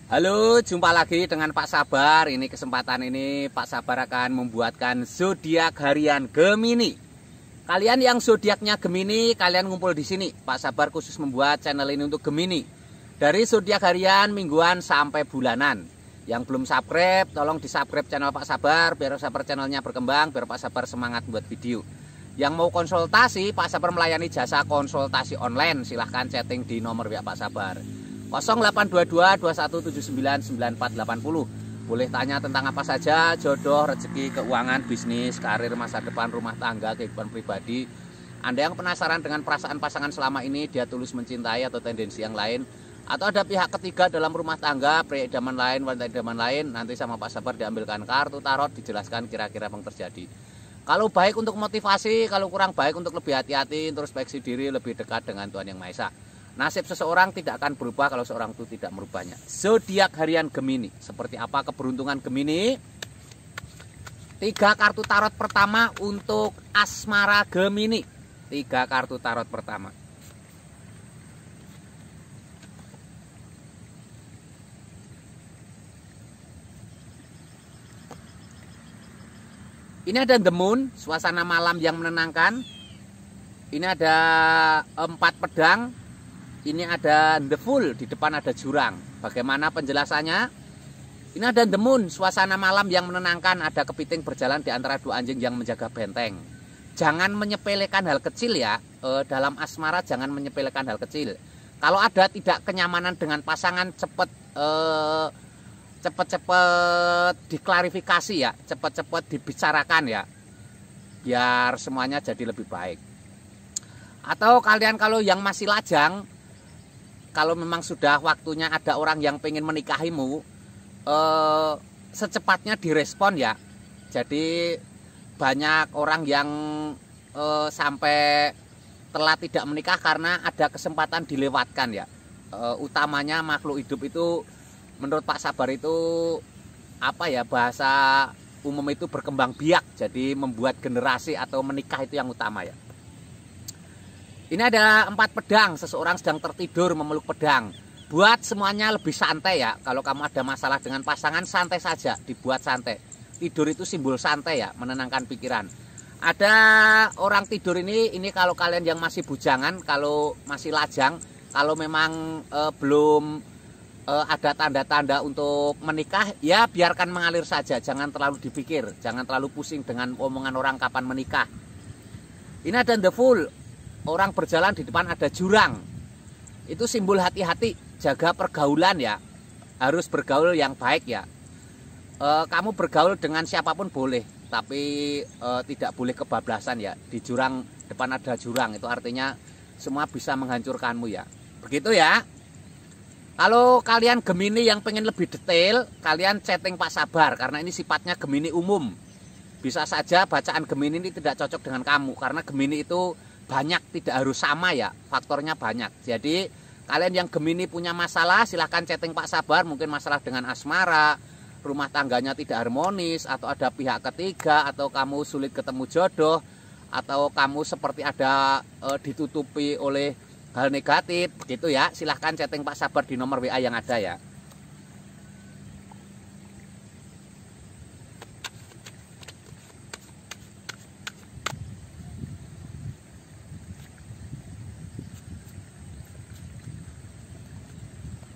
Halo, jumpa lagi dengan Pak Sabar. Ini kesempatan ini Pak Sabar akan membuatkan zodiak harian Gemini. Kalian yang zodiaknya Gemini, kalian ngumpul di sini. Pak Sabar khusus membuat channel ini untuk Gemini. Dari zodiak harian, mingguan sampai bulanan. Yang belum subscribe, tolong di-subscribe channel Pak Sabar biar Pak Sabar channelnya berkembang, biar Pak Sabar semangat buat video. Yang mau konsultasi, Pak Sabar melayani jasa konsultasi online. Silahkan chatting di nomor WA Pak Sabar 0822 2179 9480. Boleh tanya tentang apa saja, jodoh, rezeki, keuangan, bisnis, karir, masa depan, rumah tangga, kehidupan pribadi. Anda yang penasaran dengan perasaan pasangan selama ini, dia tulus mencintai atau tendensi yang lain, atau ada pihak ketiga dalam rumah tangga, pria idaman lain, wanita idaman lain, nanti sama Pak Sabar diambilkan kartu tarot, dijelaskan kira-kira apa yang terjadi. Kalau baik untuk motivasi, kalau kurang baik untuk lebih hati-hati, introspeksi diri, lebih dekat dengan Tuhan Yang Maha Esa. Nasib seseorang tidak akan berubah kalau seorang itu tidak merubahnya. Zodiak harian Gemini. Seperti apa keberuntungan Gemini? 3 kartu tarot pertama untuk asmara Gemini. 3 kartu tarot pertama. Ini ada The Moon, suasana malam yang menenangkan. Ini ada 4 pedang. Ini ada The Fool, di depan ada jurang. Bagaimana penjelasannya? Ini ada The Moon, suasana malam yang menenangkan. Ada kepiting berjalan di antara 2 anjing yang menjaga benteng. Jangan menyepelekan hal kecil ya. Dalam asmara jangan menyepelekan hal kecil. Kalau ada tidak kenyamanan dengan pasangan, cepet-cepet diklarifikasi ya. Cepet-cepet dibicarakan ya. Biar semuanya jadi lebih baik. Atau kalian kalau yang masih lajang, kalau memang sudah waktunya ada orang yang pengen menikahimu, secepatnya direspon ya. Jadi banyak orang yang sampai telat tidak menikah karena ada kesempatan dilewatkan ya. Utamanya makhluk hidup itu menurut Pak Sabar itu apa ya, bahasa umum itu berkembang biak. Jadi membuat generasi atau menikah itu yang utama ya. Ini ada 4 pedang, seseorang sedang tertidur memeluk pedang. Buat semuanya lebih santai ya. Kalau kamu ada masalah dengan pasangan, santai saja, dibuat santai. Tidur itu simbol santai ya, menenangkan pikiran. Ada orang tidur ini kalau kalian yang masih bujangan, kalau masih lajang, kalau memang belum ada tanda-tanda untuk menikah, ya biarkan mengalir saja, jangan terlalu dipikir, jangan terlalu pusing dengan omongan orang kapan menikah. Ini ada The Fool. Orang berjalan di depan ada jurang. Itu simbol hati-hati, jaga pergaulan ya. Harus bergaul yang baik ya. Kamu bergaul dengan siapapun boleh, tapi tidak boleh kebablasan ya. Di jurang depan ada jurang, itu artinya semua bisa menghancurkanmu ya. Begitu ya. Kalau kalian Gemini yang pengen lebih detail, kalian chatting Pak Sabar, karena ini sifatnya Gemini umum. Bisa saja bacaan Gemini ini tidak cocok dengan kamu, karena Gemini itu banyak, tidak harus sama ya, faktornya banyak. Jadi kalian yang Gemini punya masalah, silahkan chatting Pak Sabar. Mungkin masalah dengan asmara, rumah tangganya tidak harmonis, atau ada pihak ketiga, atau kamu sulit ketemu jodoh, atau kamu seperti ada ditutupi oleh hal negatif, begitu ya. Silahkan chatting Pak Sabar di nomor WA yang ada ya.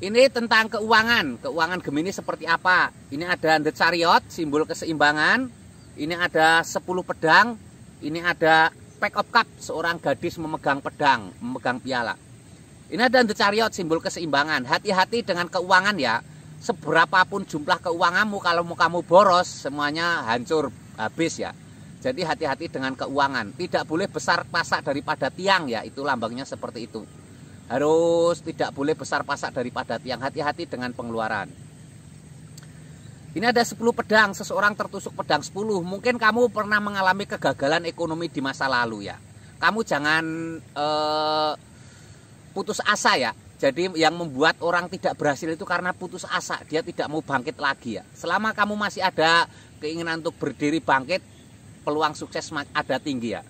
Ini tentang keuangan. Keuangan Gemini seperti apa? Ini ada The Chariot, simbol keseimbangan. Ini ada 10 pedang. Ini ada Pack of Cup, seorang gadis memegang pedang, memegang piala. Ini ada The Chariot, simbol keseimbangan. Hati-hati dengan keuangan ya. Seberapapun jumlah keuanganmu, kalau mau kamu boros, semuanya hancur, habis ya. Jadi hati-hati dengan keuangan. Tidak boleh besar pasak daripada tiang ya. Itu lambangnya seperti itu. Harus tidak boleh besar pasak daripada tiang. Hati-hati dengan pengeluaran. Ini ada 10 pedang, seseorang tertusuk pedang 10. Mungkin kamu pernah mengalami kegagalan ekonomi di masa lalu ya. Kamu jangan putus asa ya. Jadi yang membuat orang tidak berhasil itu karena putus asa. Dia tidak mau bangkit lagi ya. Selama kamu masih ada keinginan untuk berdiri bangkit, peluang sukses ada tinggi ya.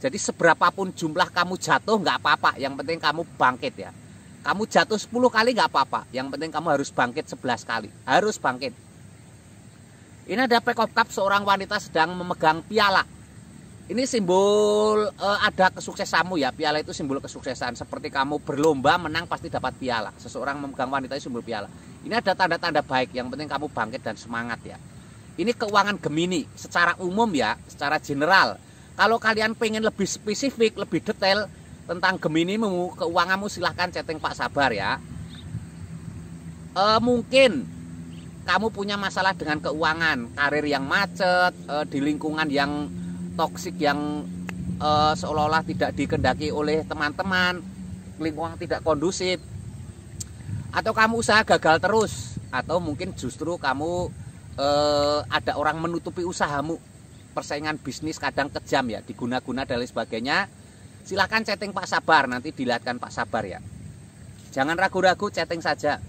Jadi seberapapun jumlah kamu jatuh nggak apa-apa, yang penting kamu bangkit ya. Kamu jatuh 10 kali nggak apa-apa. Yang penting kamu harus bangkit 11 kali. Harus bangkit. Ini ada Pack of Cups, seorang wanita sedang memegang piala. Ini simbol ada kesuksesanmu ya. Piala itu simbol kesuksesan. Seperti kamu berlomba menang pasti dapat piala. Seseorang memegang wanita itu simbol piala. Ini ada tanda-tanda baik. Yang penting kamu bangkit dan semangat ya. Ini keuangan Gemini secara umum ya, secara general. Kalau kalian pengen lebih spesifik, lebih detail tentang Gemini keuanganmu, silahkan chatting Pak Sabar ya. Mungkin kamu punya masalah dengan keuangan, karir yang macet, di lingkungan yang toksik, yang seolah-olah tidak dikendaki oleh teman-teman, lingkungan tidak kondusif, atau kamu usaha gagal terus, atau mungkin justru kamu ada orang menutupi usahamu, persaingan bisnis kadang kejam ya, diguna-guna dan lain sebagainya. Silahkan chatting Pak Sabar, nanti dilihatkan Pak Sabar ya. Jangan ragu-ragu, chatting saja.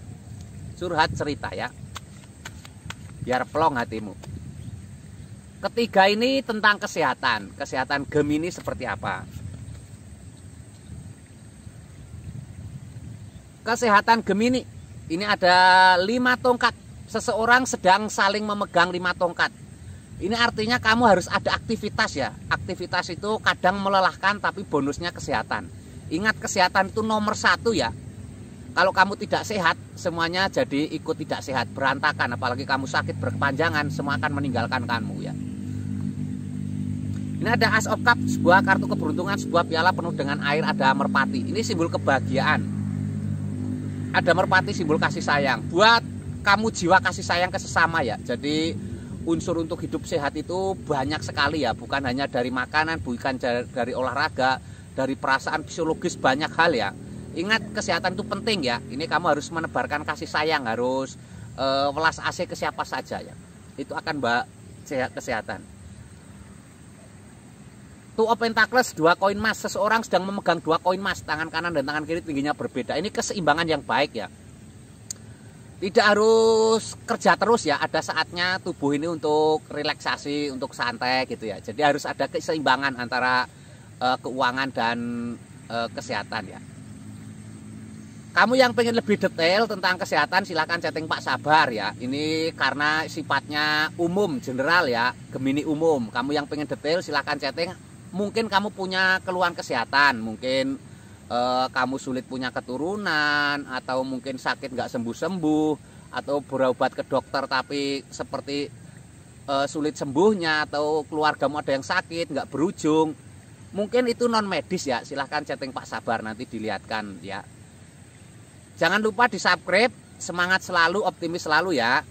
Curhat cerita ya. Biar plong hatimu. Ketiga ini tentang kesehatan. Kesehatan Gemini seperti apa? Kesehatan Gemini. Ini ada 5 tongkat. Seseorang sedang saling memegang 5 tongkat. Ini artinya kamu harus ada aktivitas ya. Aktivitas itu kadang melelahkan tapi bonusnya kesehatan. Ingat, kesehatan itu nomor 1 ya. Kalau kamu tidak sehat, semuanya jadi ikut tidak sehat, berantakan. Apalagi kamu sakit berkepanjangan, semua akan meninggalkan kamu ya. Ini ada Ace of Cups, sebuah kartu keberuntungan, sebuah piala penuh dengan air, ada merpati. Ini simbol kebahagiaan. Ada merpati, simbol kasih sayang. Buat kamu jiwa kasih sayang ke sesama ya. Jadi unsur untuk hidup sehat itu banyak sekali ya, bukan hanya dari makanan, bukan dari olahraga, dari perasaan fisiologis, banyak hal ya. Ingat, kesehatan itu penting ya. Ini kamu harus menebarkan kasih sayang, harus welas asih ke siapa saja ya. Itu akan kesehatan. Two of Pentacles, 2 koin emas. Seseorang sedang memegang 2 koin emas, tangan kanan dan tangan kiri tingginya berbeda. Ini keseimbangan yang baik ya. Tidak harus kerja terus ya, ada saatnya tubuh ini untuk relaksasi, untuk santai gitu ya. Jadi harus ada keseimbangan antara keuangan dan kesehatan ya. Kamu yang pengen lebih detail tentang kesehatan, silahkan chatting Pak Sabar ya. Ini karena sifatnya umum, general ya, Gemini umum. Kamu yang pengen detail silahkan chatting. Mungkin kamu punya keluhan kesehatan, mungkin kamu sulit punya keturunan, atau mungkin sakit nggak sembuh-sembuh, atau berobat ke dokter tapi seperti sulit sembuhnya, atau keluargamu ada yang sakit nggak berujung, mungkin itu non medis ya. Silahkan chatting Pak Sabar, nanti dilihatkan ya. Jangan lupa di subscribe. Semangat selalu, optimis selalu ya.